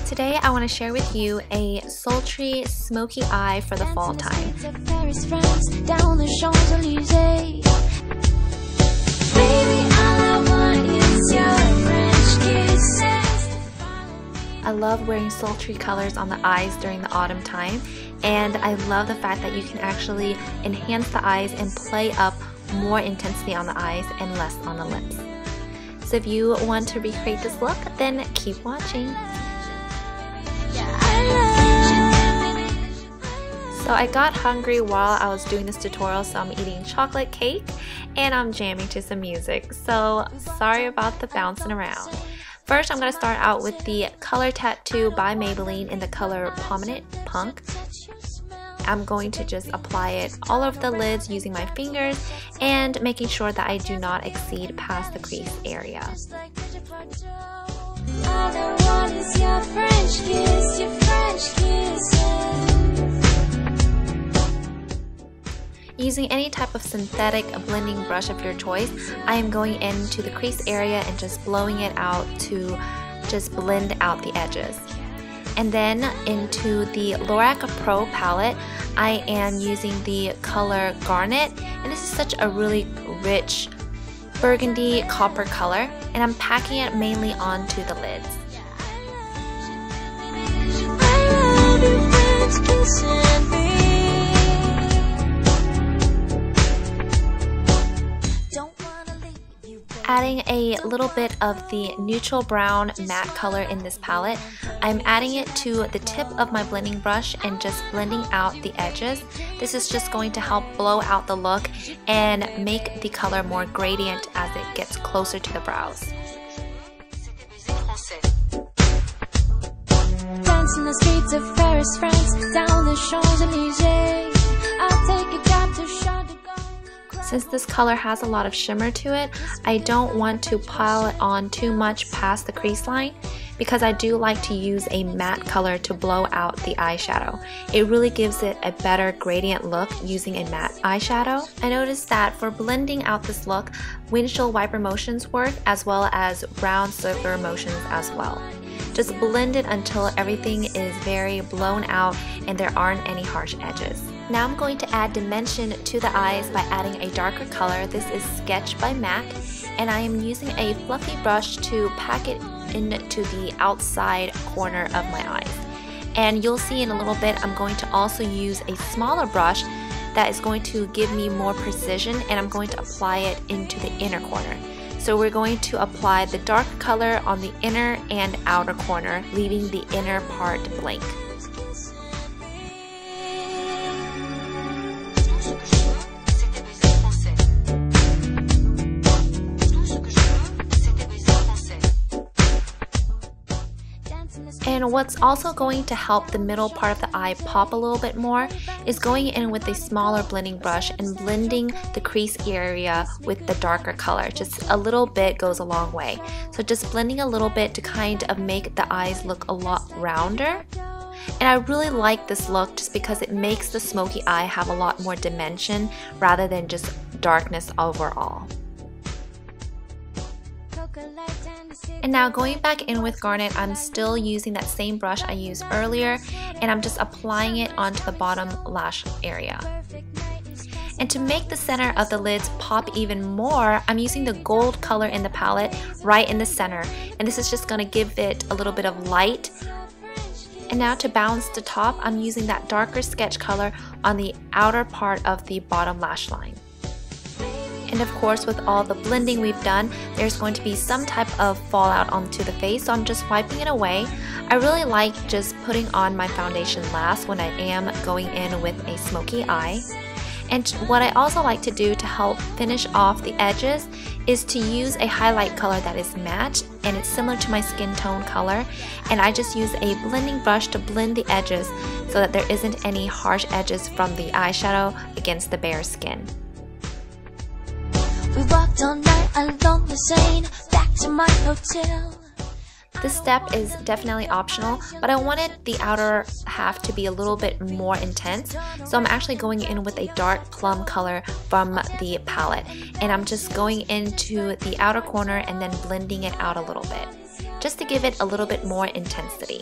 Today I want to share with you a sultry, smoky eye for the fall time. I love wearing sultry colors on the eyes during the autumn time, and I love the fact that you can actually enhance the eyes and play up more intensity on the eyes and less on the lips. So if you want to recreate this look, then keep watching. So I got hungry while I was doing this tutorial, so I'm eating chocolate cake and I'm jamming to some music. So sorry about the bouncing around. First, I'm going to start out with the Color Tattoo by Maybelline in the color Pomegrante Punk. I'm going to just apply it all over the lids using my fingers and making sure that I do not exceed past the crease area. Using any type of synthetic blending brush of your choice, I am going into the crease area and just blowing it out to just blend out the edges. And then into the LORAC Pro palette, I am using the color Garnet, and this is such a really rich burgundy copper color, and I'm packing it mainly onto the lids. Adding a little bit of the neutral brown matte color in this palette, I'm adding it to the tip of my blending brush and just blending out the edges. This is just going to help blow out the look and make the color more gradient as it gets closer to the brows. Dance in the streets of Paris, France, down the Champs-Élysées. I'll take a cab to Charles de Gaulle. Since this color has a lot of shimmer to it, I don't want to pile it on too much past the crease line because I do like to use a matte color to blow out the eyeshadow. It really gives it a better gradient look using a matte eyeshadow. I noticed that for blending out this look, windshield wiper motions work as well as round circular motions as well. Just blend it until everything is very blown out and there aren't any harsh edges. Now I'm going to add dimension to the eyes by adding a darker color. This is Sketch by MAC, and I am using a fluffy brush to pack it into the outside corner of my eyes. And you'll see in a little bit I'm going to also use a smaller brush that is going to give me more precision, and I'm going to apply it into the inner corner. So we're going to apply the dark color on the inner and outer corner, leaving the inner part blank. And what's also going to help the middle part of the eye pop a little bit more is going in with a smaller blending brush and blending the crease area with the darker color. Just a little bit goes a long way. So just blending a little bit to kind of make the eyes look a lot rounder. And I really like this look just because it makes the smoky eye have a lot more dimension rather than just darkness overall. And now going back in with Garnet, I'm still using that same brush I used earlier, and I'm just applying it onto the bottom lash area. And to make the center of the lids pop even more, I'm using the gold color in the palette right in the center, and this is just going to give it a little bit of light. And now to balance the top, I'm using that darker sketch color on the outer part of the bottom lash line. And of course, with all the blending we've done, there's going to be some type of fallout onto the face, so I'm just wiping it away. I really like just putting on my foundation last when I am going in with a smoky eye. And what I also like to do to help finish off the edges is to use a highlight color that is matte, and it's similar to my skin tone color, and I just use a blending brush to blend the edges so that there isn't any harsh edges from the eyeshadow against the bare skin. We walked all night along the Seine, back to my hotel. This step is definitely optional, but I wanted the outer half to be a little bit more intense, so I'm actually going in with a dark plum color from the palette, and I'm just going into the outer corner and then blending it out a little bit, just to give it a little bit more intensity.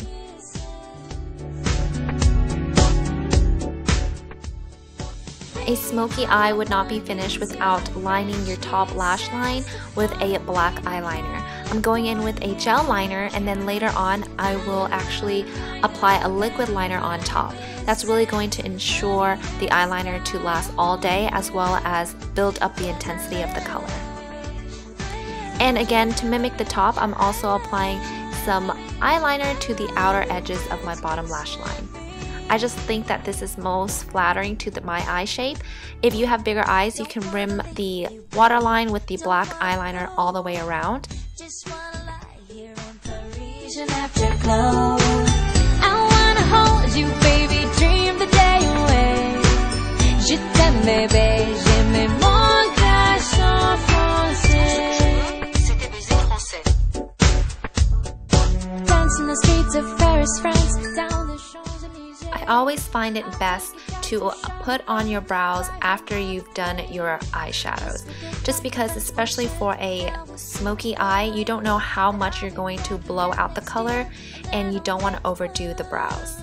A smoky eye would not be finished without lining your top lash line with a black eyeliner. I'm going in with a gel liner, and then later on I will actually apply a liquid liner on top. That's really going to ensure the eyeliner to last all day, as well as build up the intensity of the color. And again, to mimic the top, I'm also applying some eyeliner to the outer edges of my bottom lash line. I just think that this is most flattering to my eye shape. If you have bigger eyes, you can rim the waterline with the black eyeliner all the way around. I always find it best to put on your brows after you've done your eyeshadows, just because especially for a smoky eye, you don't know how much you're going to blow out the color and you don't want to overdo the brows.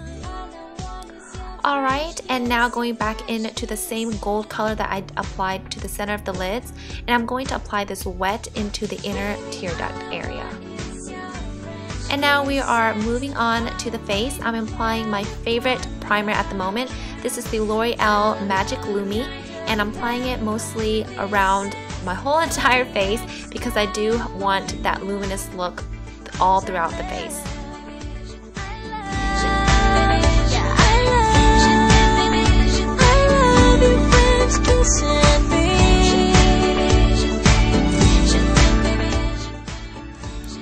Alright, and now going back into the same gold color that I applied to the center of the lids, and I'm going to apply this wet into the inner tear duct area. And now we are moving on to the face. I'm applying my favorite primer at the moment. This is the L'Oreal Magic Lumi, and I'm applying it mostly around my whole entire face because I do want that luminous look all throughout the face.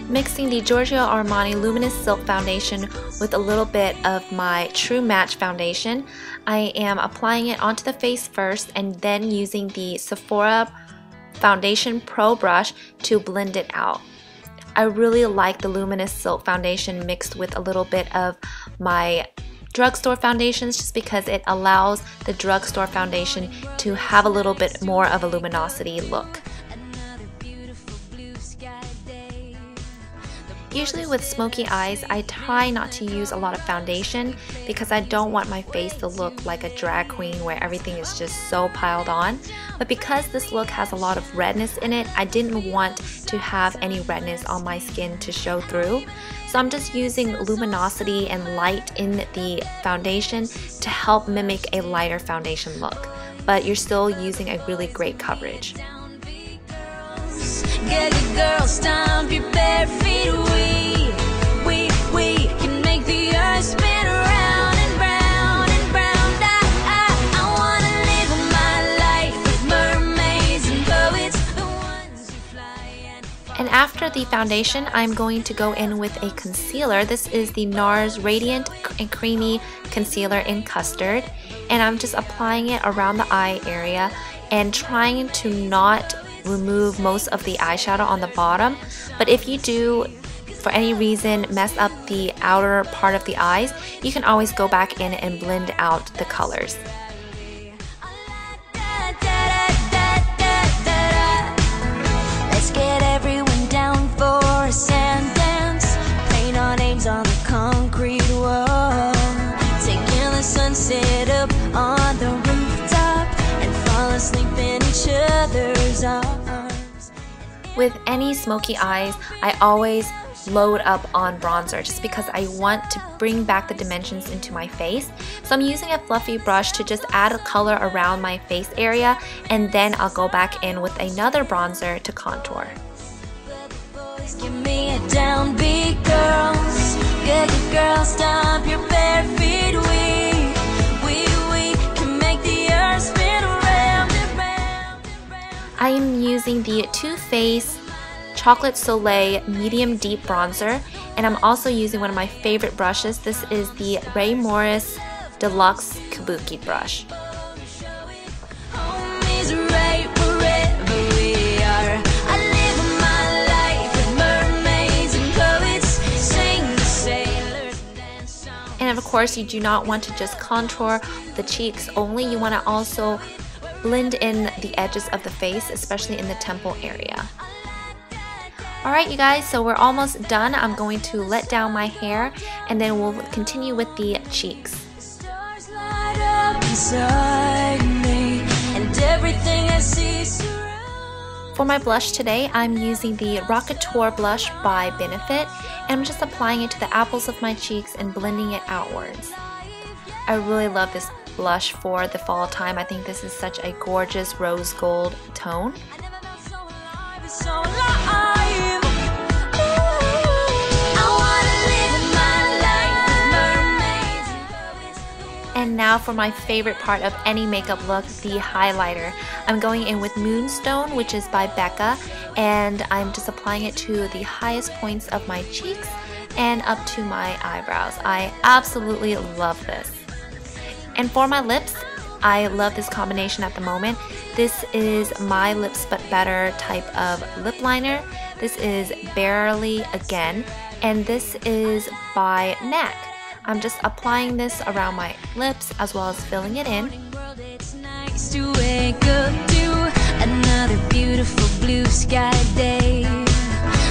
Mixing the Giorgio Armani Luminous Silk Foundation with a little bit of my True Match Foundation. I am applying it onto the face first and then using the Sephora Foundation Pro Brush to blend it out. I really like the Luminous Silk Foundation mixed with a little bit of my drugstore foundations, just because it allows the drugstore foundation to have a little bit more of a luminosity look. Usually with smoky eyes, I try not to use a lot of foundation because I don't want my face to look like a drag queen where everything is just so piled on. But because this look has a lot of redness in it, I didn't want to have any redness on my skin to show through. So I'm just using luminosity and light in the foundation to help mimic a lighter foundation look. But you're still using a really great coverage. Get it, girl, stomp your bare feet. We can make the earth spin around and round and round. I wanna live my life with mermaids and poets, the ones who fly and after the foundation, I'm going to go in with a concealer. This is the NARS Radiant and Creamy Concealer in Custard, and I'm just applying it around the eye area and trying to not remove most of the eyeshadow on the bottom. But if you do, for any reason, mess up the outer part of the eyes, you can always go back in and blend out the colors. Let's get everyone down for a sand dance. Paint our names on the concrete wall. Taking the sunset up on the rooftop and fall asleep in each other's arms. With any smoky eyes, I always load up on bronzer just because I want to bring back the dimensions into my face. So I'm using a fluffy brush to just add a color around my face area, and then I'll go back in with another bronzer to contour. Give me a downbeat, girls. Get the girls, stomp your bare feet. We can make the earth spin around and round and round. I am using the Too Faced Chocolate Soleil Medium Deep Bronzer, and I'm also using one of my favorite brushes. This is the Ray Morris Deluxe Kabuki brush. course, you do not want to just contour the cheeks only. You want to also blend in the edges of the face, especially in the temple area. Alright you guys, so we're almost done. I'm going to let down my hair and then we'll continue with the cheeks. For my blush today, I'm using the Rockateur blush by Benefit, and I'm just applying it to the apples of my cheeks and blending it outwards. I really love this blush for the fall time. I think this is such a gorgeous rose gold tone. And now for my favorite part of any makeup look, the highlighter. I'm going in with Moonstone, which is by Becca, and I'm just applying it to the highest points of my cheeks and up to my eyebrows. I absolutely love this. And for my lips, I love this combination at the moment. This is My Lips But Better type of lip liner. This is Barely Again, and this is by MAC. I'm just applying this around my lips as well as filling it in. It's nice to wake up to another beautiful blue sky day.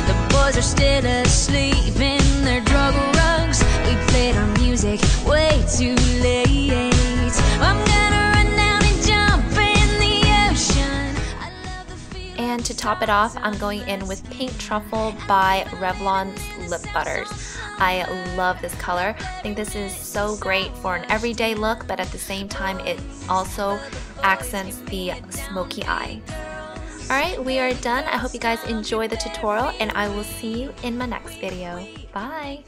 The boys are still asleep in their drug rugs. We played our music way too late. I'm gonna run down and jump in the ocean. I love the feeling. And to top it off, I'm going in with Pink Truffle by Revlon's Lip Butters. I love this color. I think this is so great for an everyday look, but at the same time it also accents the smoky eye. Alright, we are done. I hope you guys enjoy the tutorial and I will see you in my next video. Bye!